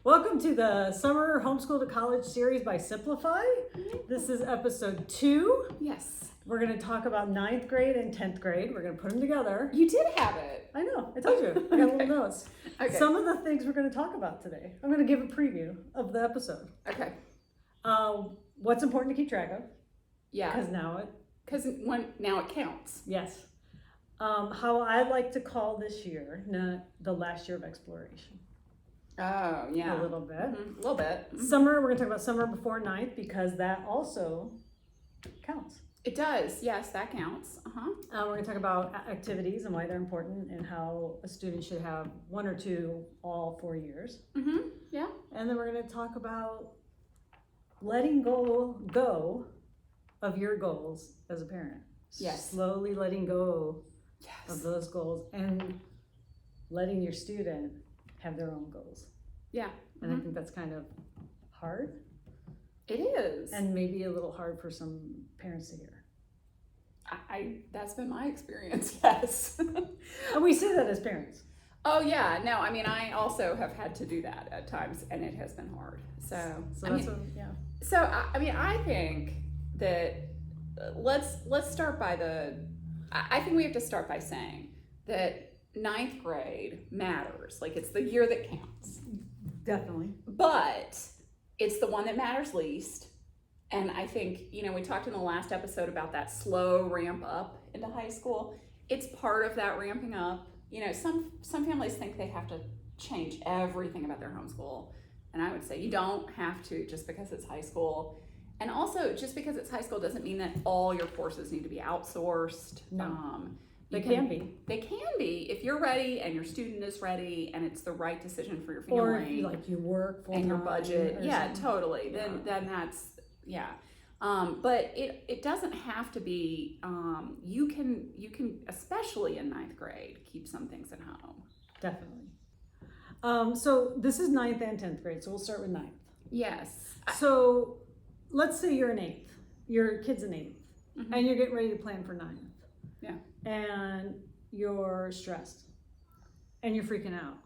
Welcome to the Summer Homeschool to College series by Simplify. This is episode 2. Yes. We're going to talk about 9th grade and 10th grade. We're going to put them together. You did have it. I know, I told you. I got little notes. Okay. Some of the things we're going to talk about today. I'm going to give a preview of the episode. Okay. What's important to keep track of. Yeah. Because now it counts. yes. How I like to call this year, the last year of exploration. Oh, yeah. A little bit. Mm-hmm. A little bit. Mm-hmm. Summer, we're going to talk about summer before 9th because that also counts. It does. Yes, that counts. We're going to talk about activities and why they're important and how a student should have 1 or 2 all 4 years. Mm-hmm. Yeah. And then we're going to talk about letting go of your goals as a parent. Yes. Slowly letting go Yes. of those goals and letting your student have their own goals. Yeah. And I think that's kind of hard. It is. And maybe a little hard for some parents to hear. That's been my experience, yes. And we say that as parents. Oh, yeah. No, I mean, I also have had to do that at times, and it has been hard. So I think that let's start by I think we have to start by saying that 9th grade matters. Like, it's the year that counts. Definitely. But it's the one that matters least. And I think, we talked in the last episode about that slow ramp up into high school. It's part of that ramping up. Some families think they have to change everything about their homeschool. And I would say you don't have to just because it's high school. And also, just because it's high school doesn't mean that all your courses need to be outsourced. No. They can be. They can be if you're ready and your student is ready and it's the right decision for your Or family. if you work full and your time budget. Yeah, something. totally. Yeah. Then that's, yeah. But it doesn't have to be, you can, especially in 9th grade, keep some things at home. Definitely. So this is 9th and 10th grade, so we'll start with 9th. Yes. So let's say you're in 8th, your kid's in 8th, Mm-hmm. and you're getting ready to plan for 9th. Yeah. And you're stressed and you're freaking out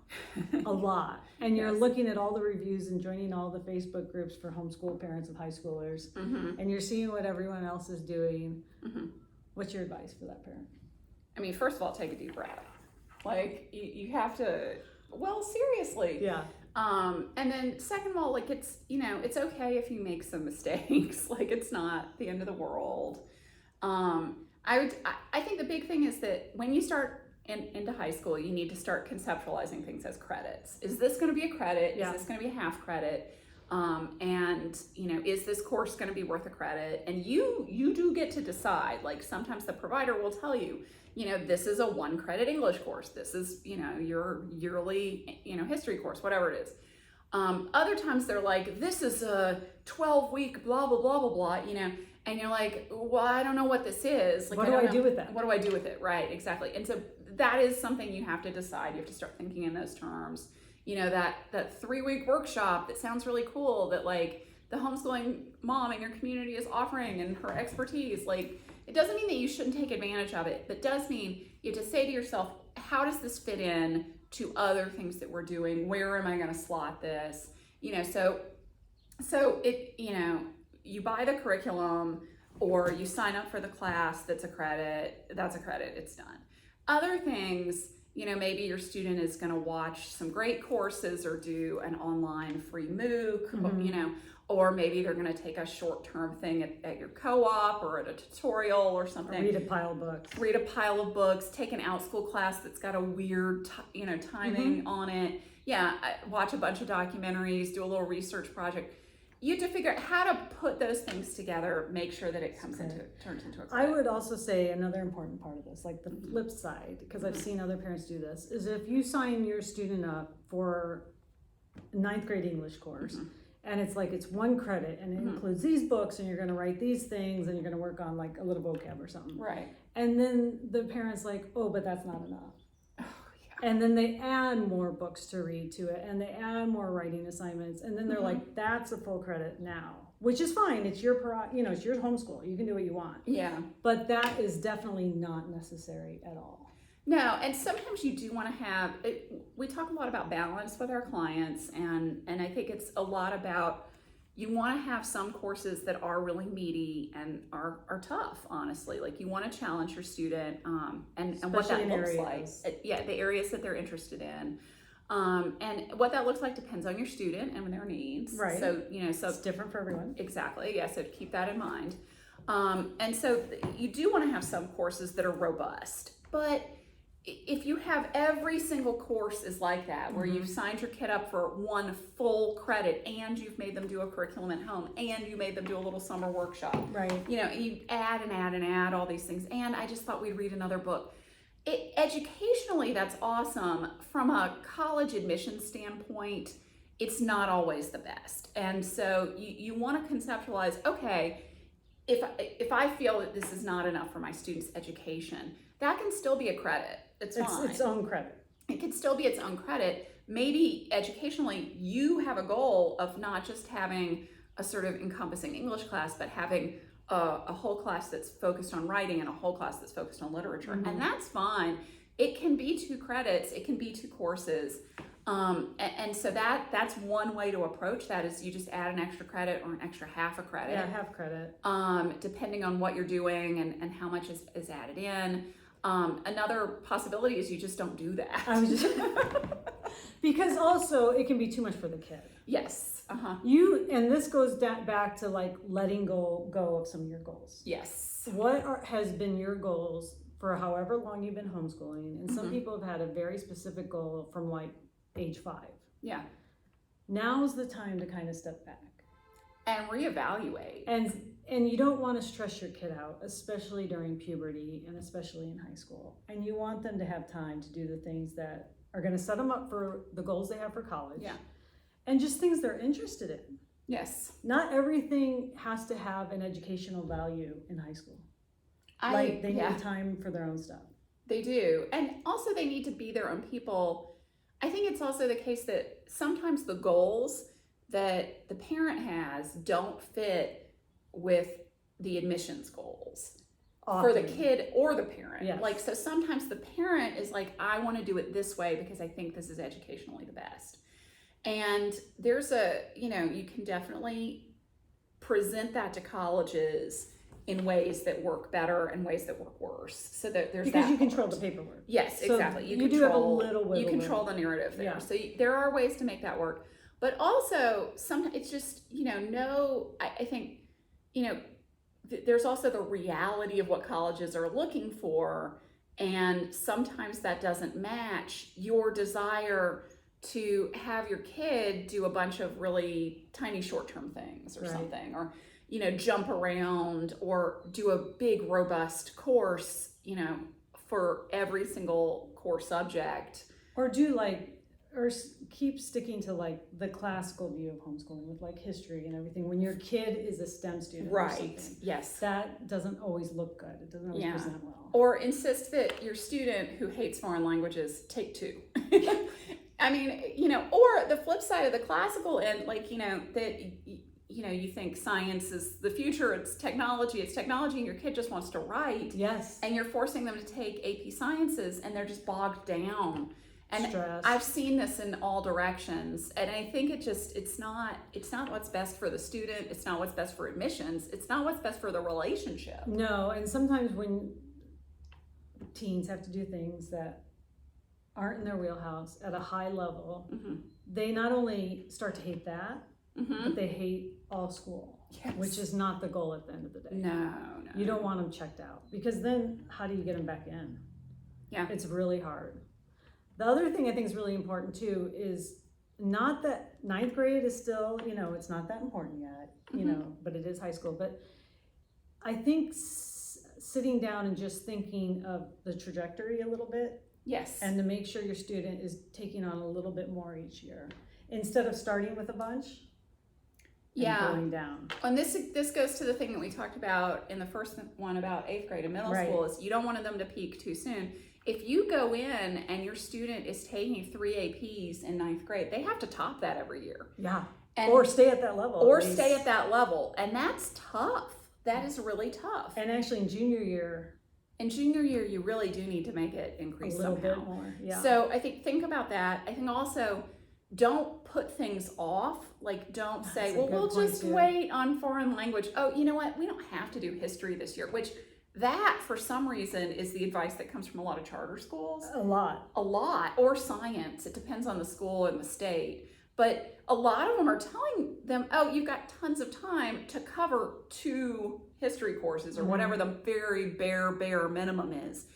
a lot. And you're Yes. looking at all the reviews and joining all the Facebook groups for homeschool parents of high schoolers. Mm-hmm. And you're seeing what everyone else is doing. Mm-hmm. What's your advice for that parent? I mean, first of all, take a deep breath. Like, you have to, well, seriously. Yeah. And then second of all, like, it's, it's okay if you make some mistakes. Like, it's not the end of the world. I think the big thing is that when you start into high school, you need to start conceptualizing things as credits. Is this going to be a credit? Yeah. Is this going to be a half credit? And is this course going to be worth a credit? And you do get to decide. Like, sometimes the provider will tell you, this is a 1 credit English course. This is, your yearly, history course, whatever it is. Other times they're like, this is a 12-week blah, blah, blah, blah, blah, and you're like, well, I don't know what this is. Like, What do I do with that? What do I do with it? Right, exactly. And so that is something you have to decide. You have to start thinking in those terms. That 3-week workshop that sounds really cool that, like, the homeschooling mom in your community is offering and her expertise. Like, it doesn't mean that you shouldn't take advantage of it, but does mean you have to say to yourself, how does this fit in to other things that we're doing? Where am I going to slot this? So it, you buy the curriculum or you sign up for the class that's a credit, it's done. Other things, maybe your student is going to watch some great courses or do an online free MOOC, Mm-hmm. or maybe they're going to take a short-term thing at your co-op or at a tutorial or something. Read a pile of books. Read a pile of books, take an out-school class that's got a weird, timing Mm-hmm. on it. Yeah, watch a bunch of documentaries, do a little research project. You have to figure out how to put those things together, make sure that it turns into a credit. I would also say another important part of this, like the flip side, because I've seen other parents do this, is if you sign your student up for a 9th grade English course, Mm-hmm. and it's 1 credit, and it includes these books, and you're going to write these things, and you're going to work on like a little vocab or something. Right. And then the parent's like, oh, but that's not enough. Oh, yeah. And then they add more books to read to it, and they add more writing assignments, and then they're like, that's a full credit now, which is fine. It's your, it's your homeschool. You can do what you want. Yeah. But that is definitely not necessary at all. No, and sometimes you do want to have it, we talk a lot about balance with our clients, and I think it's a lot about you want to have some courses that are really meaty and are tough, honestly. Like you want to challenge your student, and what that looks like. Yeah, the areas that they're interested in. And what that looks like depends on your student and their needs. Right. So, you know, so it's different for everyone. Exactly. Yeah. So keep that in mind. And so you do want to have some courses that are robust, but if you have every single course is like that, where you've signed your kid up for one full credit and you've made them do a curriculum at home and you made them do a little summer workshop, right? You know, you add and add and add all these things. And I just thought we'd read another book. Educationally, that's awesome. From a college admissions standpoint, it's not always the best. And so you want to conceptualize, okay, if I feel that this is not enough for my students' education, that can still be a credit. It's fine. It's its own credit. It can still be its own credit. Maybe educationally, you have a goal of not just having a sort of encompassing English class, but having a whole class that's focused on writing and a whole class that's focused on literature. And that's fine. It can be 2 credits. It can be 2 courses. And so that's one way to approach that, is you just add an extra credit or an extra half a credit. Yeah, half credit. Depending on what you're doing and how much is added in. Another possibility is you just don't do that. Because also it can be too much for the kid. Yes. And this goes back to like letting go of some of your goals. Yes. Has been your goals for however long you've been homeschooling? And some people have had a very specific goal from like age 5. Yeah. Now's the time to kind of step back and reevaluate. And you don't want to stress your kid out, especially during puberty and especially in high school. And you want them to have time to do the things that are going to set them up for the goals they have for college. Yeah. And just things they're interested in. Yes. Not everything has to have an educational value in high school. They need time for their own stuff. They do. And also they need to be their own people. I think it's also the case that sometimes the goals that the parent has don't fit with the admissions goals for the kid or the parent. Yes. Like, so sometimes the parent is like, I want to do it this way because I think this is educationally the best. And there's you can definitely present that to colleges in ways that work better and ways that work worse. So that there's because that you control the paperwork. Yes, so exactly. You do have a little you control the narrative there. Yeah. So there are ways to make that work. But also, sometimes it's just, I think, there's also the reality of what colleges are looking for. And sometimes that doesn't match your desire to have your kid do a bunch of really tiny short-term things or something, or, jump around or do a big, robust course, for every single core subject. Or keep sticking to like the classical view of homeschooling with like history and everything. When your kid is a STEM student, or something, yes, that doesn't always look good. It doesn't always present well. Or insist that your student who hates foreign languages take 2. I mean, or the flip side of the classical end, you think science is the future, it's technology, and your kid just wants to write. Yes. And you're forcing them to take AP sciences and they're just bogged down. And stress. I've seen this in all directions. And I think it's not what's best for the student. It's not what's best for admissions. It's not what's best for the relationship. No, and sometimes when teens have to do things that aren't in their wheelhouse at a high level, they not only start to hate that, but they hate all school, which is not the goal at the end of the day. No. You don't want them checked out, because then how do you get them back in? Yeah. It's really hard. The other thing I think is really important too is not that 9th grade is still, it's not that important yet, but it is high school. But I think sitting down and just thinking of the trajectory a little bit. Yes. And to make sure your student is taking on a little bit more each year, instead of starting with a bunch. Going down. And this goes to the thing that we talked about in the first one about 8th grade and middle school, is you don't want them to peak too soon. If you go in and your student is taking 3 APs in 9th grade, they have to top that every year. Yeah. Or stay at that level. Stay at that level. And that's tough. That is really tough. And actually in junior year, in junior year, you really do need to make it A increase little somehow. bit more, yeah. So I think about that. I think also, don't put things off. Like, don't say, That's a well, good we'll point, just too. wait on foreign language. Oh, you know what? We don't have to do history this year, which that, for some reason, is the advice that comes from a lot of charter schools. A lot. Or science. It depends on the school and the state. But a lot of them are telling them, oh, you've got tons of time to cover 2 history courses or whatever the very bare minimum is.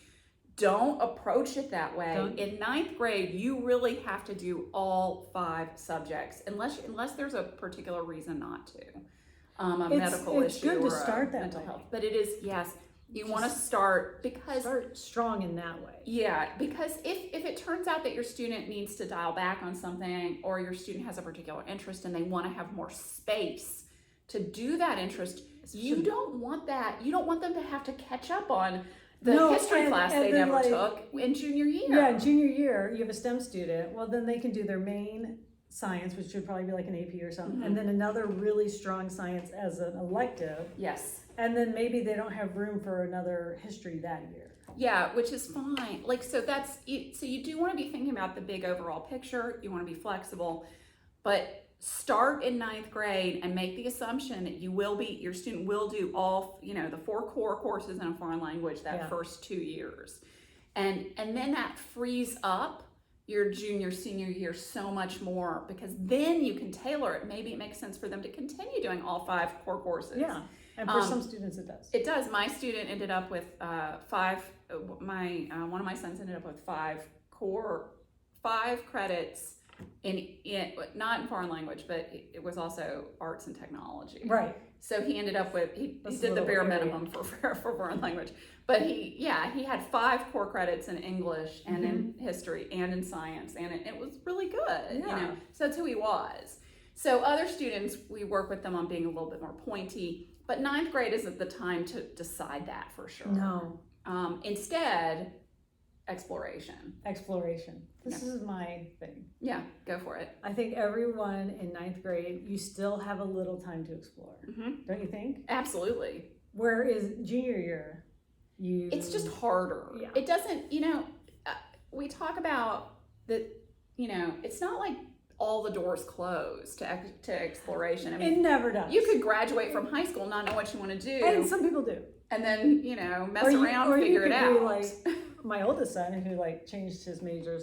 Don't approach it that way. In 9th grade, you really have to do all 5 subjects, unless there's a particular reason not to. Medical it's issue good to or start that mental way. health. But it is, yes, you want to start because... Start strong in that way. Yeah, because if it turns out that your student needs to dial back on something, or your student has a particular interest and they want to have more space to do that interest, you don't want that. You don't want them to have to catch up on the history class they never took in junior year. Yeah, in junior year, you have a STEM student. Well, then they can do their main science, which should probably be like an AP or something, and then another really strong science as an elective. Yes. And then maybe they don't have room for another history that year. Yeah, which is fine. Like, so that's it. So you do want to be thinking about the big overall picture. You want to be flexible, but start in 9th grade and make the assumption that your student will do all, the 4 core courses in a foreign language that first 2 years. And then that frees up your junior, senior year so much more, because then you can tailor it. Maybe it makes sense for them to continue doing all 5 core courses. Yeah. And for some students, it does. It does. My student ended up with 5. One of my sons ended up with 5 credits in not in foreign language, but it was also arts and technology. Right. So he ended up with he did the bare minimum for foreign language, but he had 5 core credits in English and in history and in science, and it was really good. Yeah. So that's who he was. So other students, we work with them on being a little bit more pointy. But 9th grade isn't the time to decide that for sure. No. Instead, exploration. This is my thing. Yeah, go for it. I think everyone in 9th grade, you still have a little time to explore. Don't you think? Absolutely. Whereas junior year, it's just harder. Yeah. It doesn't, we talk about that, it's not like all the doors closed to exploration. I mean, it never does. You could graduate from high school, not know what you want to do. And some people do. And then, mess around, figure it out. Be like my oldest son, who changed his major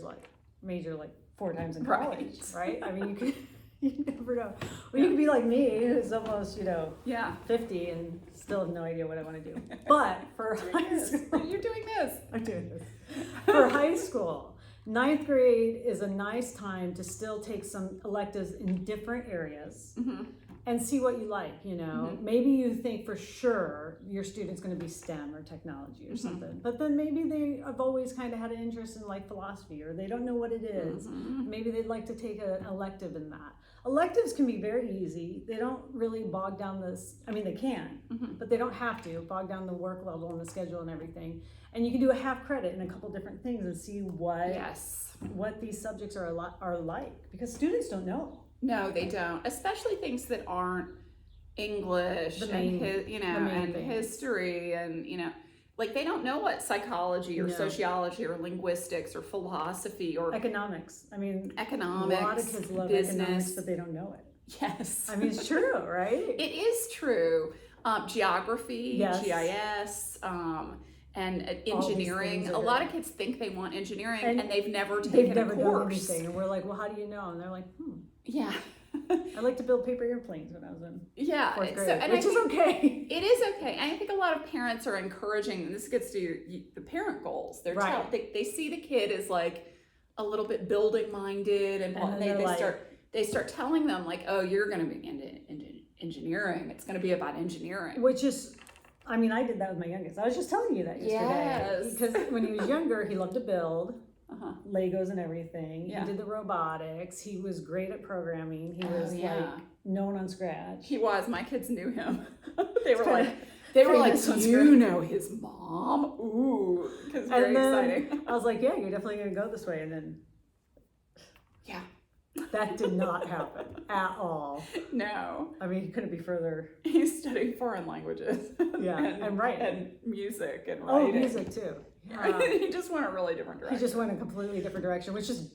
4 times in college, right? I mean, you never know. Or you could be like me, who's almost, 50 and still have no idea what I want to do. But for high school, you're doing this. I'm doing this. For high school, 9th grade is a nice time to still take some electives in different areas and see what you like, Maybe you think for sure your student's going to be STEM or technology or something, but then maybe they have always kind of had an interest in philosophy, or they don't know what it is. Maybe they'd like to take an elective in that. Electives can be very easy. They don't really bog down they can, but they don't have to bog down the work level and the schedule and everything. And you can do a half credit in a couple different things and see what these subjects are like, because students don't know. No, they don't. Especially things that aren't English and history and they don't know what psychology or sociology or linguistics or philosophy or economics. I mean, economics. A lot of kids love business. Economics, but they don't know it. Yes, I mean, it's true, right? It is true. Geography, GIS. And engineering. A lot of kids think they want engineering and they've never taken a course. Done anything. And we're like, well, how do you know? And they're like, Yeah. I like to build paper airplanes when I was in 4th grade, which is okay. It is okay. And I think a lot of parents are encouraging, and this gets to the parent goals. They see the kid as a little bit building minded, and they start telling them oh, you're going to be into engineering. It's going to be about engineering. Which is, I did that with my youngest. I was just telling you that yesterday. Yes. Because when he was younger, he loved to build Legos and everything. Yeah. He did the robotics. He was great at programming. He was known on Scratch. He was. My kids knew him. They were like, so you know his mom? Ooh, because very exciting. I was like, yeah, you're definitely going to go this way. And then, yeah. That did not happen at all. No. I mean, he couldn't be further. He's studying foreign languages. Yeah, and writing. And music and Oh, writing. music too. He just went a really different direction. He just went a completely different direction, which is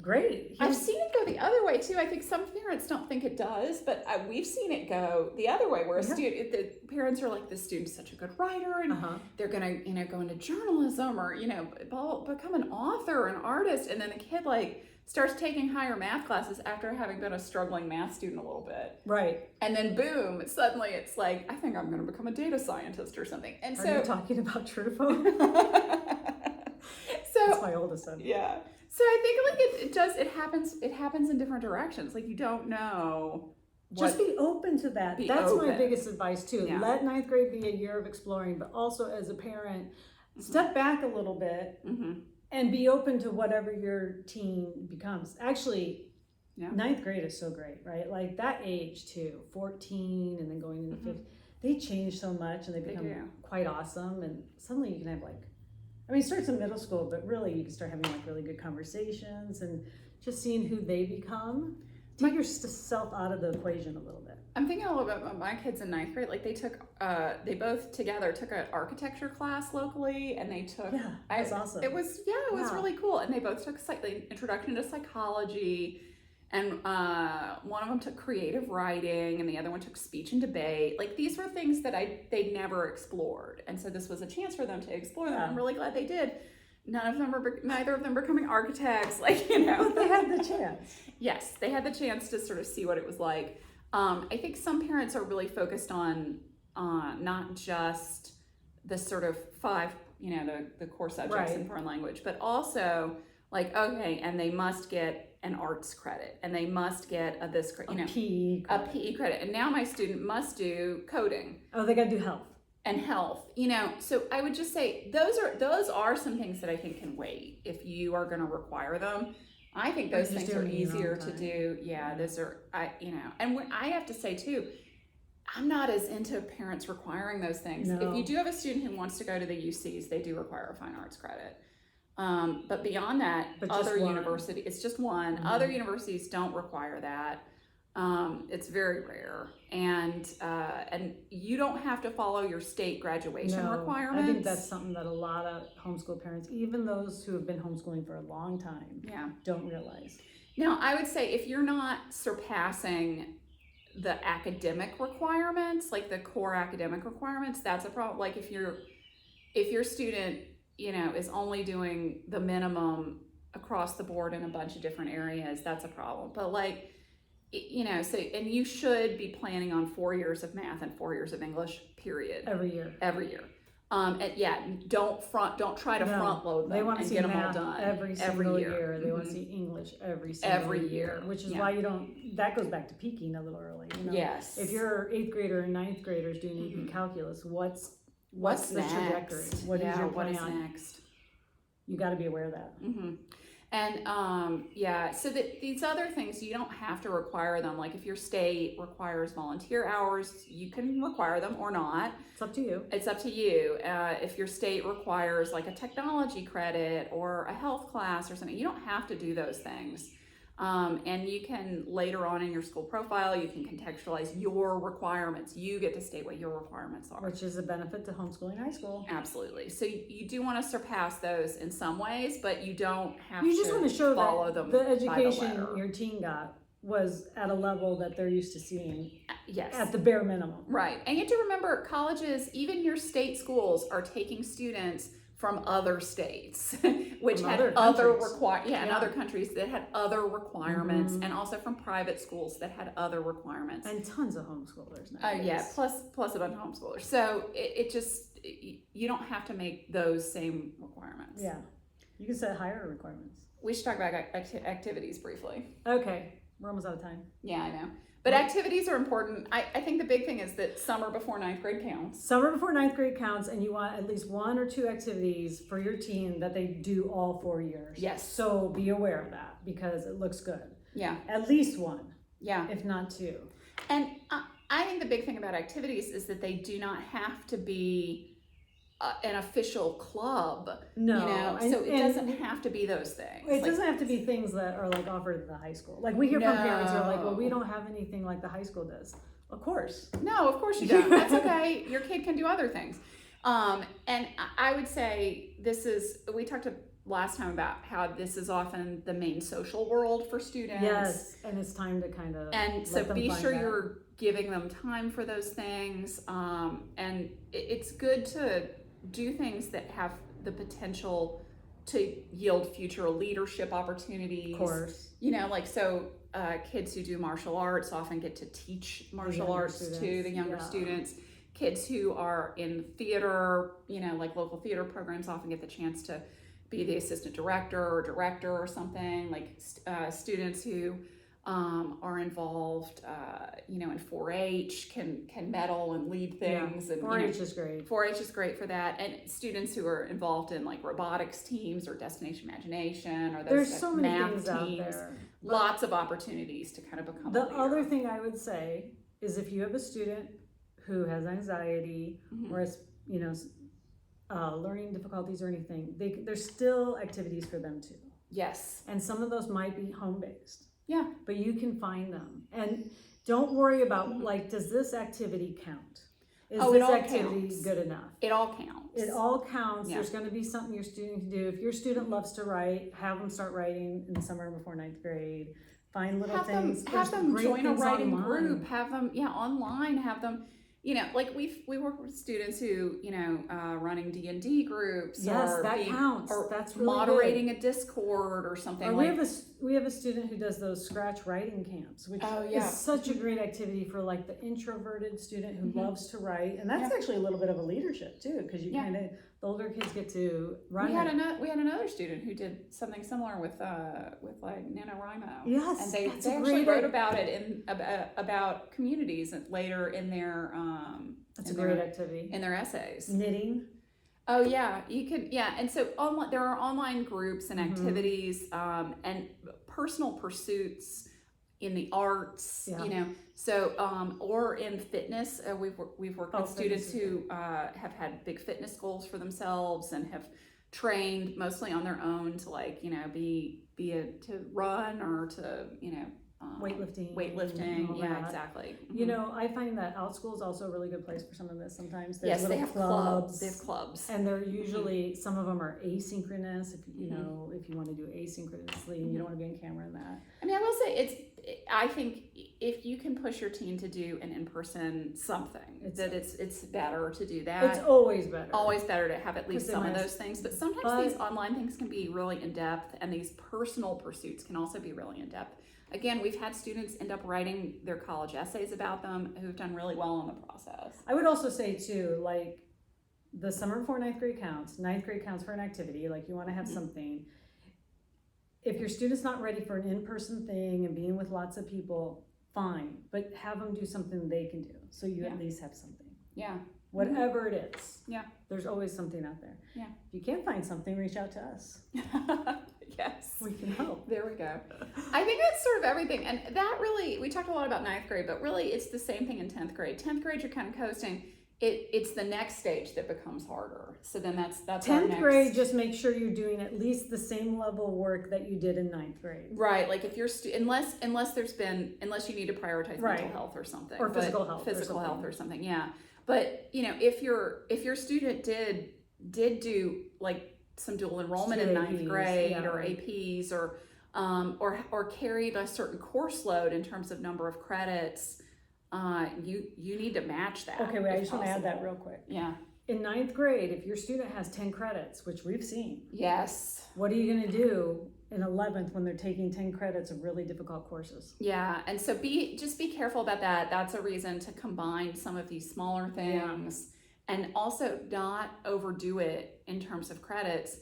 great. I've seen it go the other way too. I think some parents don't think it does, but we've seen it go the other way, where a student, the parents are like, "This student's such a good writer, and they're gonna, go into journalism or become an author, an artist," and then the kid like starts taking higher math classes after having been a struggling math student a little bit. Right. And then boom, suddenly it's like, I think I'm going to become a data scientist or something. And Are you talking about Truffaut? So that's my oldest son. Yeah. So I think like it happens in different directions. Like you don't know. Just be open to that. That's my biggest advice too. Yeah. Let ninth grade be a year of exploring, but also as a parent, step back a little bit and be open to whatever your teen becomes. Actually, ninth grade is so great, right? Like that age too, 14 and then going into 15, they change so much and they become quite awesome. And suddenly you can have like, I mean, it starts in middle school, but really you can start having like really good conversations and just seeing who they become. Take yourself out of the equation a little bit. I'm thinking a little bit about my kids in ninth grade. Like they both together took an architecture class locally, and they took. Yeah, that's awesome. It was really cool, and they both took the introduction to psychology, and one of them took creative writing, and the other one took speech and debate. Like these were things that they'd never explored, and so this was a chance for them to explore them. I'm really glad they did. Neither of them becoming architects. Like But they had the chance. Yes, they had the chance to sort of see what it was like. I think some parents are really focused on not just the sort of five, the core subjects in foreign language, but also like, okay, and they must get an arts credit, and they must get a PE credit, and now my student must do coding. Oh, they got to do health. And health, so I would just say those are some things that I think can wait if you are going to require them. I think those things are easier to do. Yeah, those are, and what I have to say too, I'm not as into parents requiring those things. No. If you do have a student who wants to go to the UCs, they do require a fine arts credit. But beyond that, other universities, it's just one. Other universities don't require that. It's very rare, and you don't have to follow your state graduation requirements. I think that's something that a lot of homeschool parents, even those who have been homeschooling for a long time, don't realize. Now, I would say if you're not surpassing the academic requirements, like the core academic requirements, that's a problem. Like if your student, is only doing the minimum across the board in a bunch of different areas, that's a problem. But like, and you should be planning on 4 years of math and 4 years of English, period. Every year. Don't try to front load them. They want to see get them math all done every single year. They want to see English every year. Which is why that goes back to peaking a little early. Yes. If your 8th grader and 9th graders doing AP calculus, what's the next? trajectory? What is your plan? What is next? You got to be aware of that. And so that these other things, you don't have to require them. Like if your state requires volunteer hours, you can require them or not. It's up to you. It's up to you. If your state requires like a technology credit or a health class or something, you don't have to do those things. And you can later on in your school profile, you can contextualize your requirements. You get to state what your requirements are. Which is a benefit to homeschooling high school. Absolutely. So you do want to surpass those in some ways, but you don't have You just want to show follow that them the education by the letter. your teen got was at a level that they're used to seeing. Yes. At the bare minimum. Right. And you have to remember, colleges, even your state schools, are taking students from other states, which had other and other countries that had other requirements, and also from private schools that had other requirements, and tons of homeschoolers now. Plus a bunch of homeschoolers. So you don't have to make those same requirements. Yeah, you can set higher requirements. We should talk about activities briefly. Okay, we're almost out of time. Yeah, I know. But activities are important. I think the big thing is that summer before 9th grade counts. Summer before 9th grade counts, and you want at least 1 or 2 activities for your teen that they do all 4 years. Yes. So be aware of that because it looks good. Yeah. At least 1. Yeah. If not 2. And I think the big thing about activities is that they do not have to be an official club. No, You know, and- so it and doesn't have to be those things. It doesn't have to be things that are like offered at the high school. Like we hear from parents who are like, well, we No. don't have anything like the high school does. Of course. No, of course you don't. That's okay. Your kid can do other things. And I would say we talked last time about how this is often the main social world for students. Yes, and it's time to kind of And so be sure you're giving them time for those things. And it's good to do things that have the potential to yield future leadership opportunities. Of course. You know, like, so kids who do martial arts often get to teach martial arts to the younger students. Kids who are in theater, you know, like local theater programs often get the chance to be the assistant director or something. Like students who are involved, you know, in 4-H can medal and lead things. Yeah. And 4-H is great. 4-H is great for that. And students who are involved in like robotics teams or Destination Imagination or those There's so many math things teams. out there. Lots of opportunities to kind of become The a leader. other thing I would say is if you have a student who has anxiety or has, you know, learning difficulties or anything, there's still activities for them too. Yes. And some of those might be home-based. Yeah. But you can find them. And don't worry about, like, does this activity count? Is Oh, it this all activity counts. good enough? It all counts. It all counts. Yeah. There's going to be something your student can do. If your student loves to write, have them start writing in the summer before 9th grade. Find little things. Have them great join a things writing online. group. Have them, online. Have them, you know, like we work with students who, you know, running D&D groups. Yes, or that counts. Or that's really moderating good. a Discord or something. Or like we have a student who does those scratch writing camps, which is such a great activity for like the introverted student who loves to write, and that's actually a little bit of a leadership too, because you kind of the older kids get to run. We had another student who did something similar with like NaNoWriMo. Yes, and they actually wrote about it in about communities later in their that's a great activity in their essays. Knitting. Oh yeah, you can. Yeah, and so there are online groups and activities and personal pursuits in the arts. Yeah. You know, so or in fitness. We've worked with students who have had big fitness goals for themselves and have trained mostly on their own to, like, you know, to run or to, you know, weightlifting. Yeah, exactly. You know, I find that OutSchool is also a really good place for some of this. Sometimes yes, they have clubs. They have clubs, and they're usually some of them are asynchronous. If you know, if you want to do asynchronously, and you don't want to be on camera in that. I mean, I will say I think if you can push your teen to do an in-person something, it's better to do that. It's always better. Always better to have at least some of those things. But sometimes these online things can be really in-depth, and these personal pursuits can also be really in-depth. Again, we've had students end up writing their college essays about them who've done really well in the process. I would also say too, like, the summer before 9th grade counts. 9th grade counts for an activity. Like, you want to have something. If your student's not ready for an in-person thing and being with lots of people, fine. But have them do something they can do, so you at least have something. Yeah. Whatever it is. Yeah. There's always something out there. Yeah. If you can't find something, reach out to us. Yes. We can help. There we go. I think that's sort of everything. And that really, we talked a lot about 9th grade, but really it's the same thing in 10th grade. 10th grade, you're kind of coasting. It's the next stage that becomes harder. So then that's 10th grade, just make sure you're doing at least the same level work that you did in 9th grade. Right. Like if you're, unless you need to prioritize mental health or something. Or physical health. Or something. Yeah. But, you know, if your student did do like some dual enrollment in 9th grade or APs or carried a certain course load in terms of number of credits, you need to match that. Okay, wait, I just want to add that real quick. Yeah. In 9th grade, if your student has 10 credits, which we've seen. Yes. What are you going to do in 11th when they're taking 10 credits of really difficult courses? Yeah, and so just be careful about that. That's a reason to combine some of these smaller things and also not overdo it in terms of credits.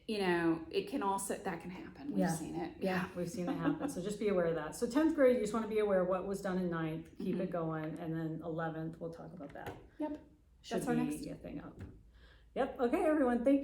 You know, that can happen. We've seen it. Yeah, we've seen it happen. So just be aware of that. So 10th grade, you just want to be aware of what was done in 9th, keep it going, and then 11th, we'll talk about that. Yep. Should That's our be next a thing up. Yep. Okay, everyone. Thank you.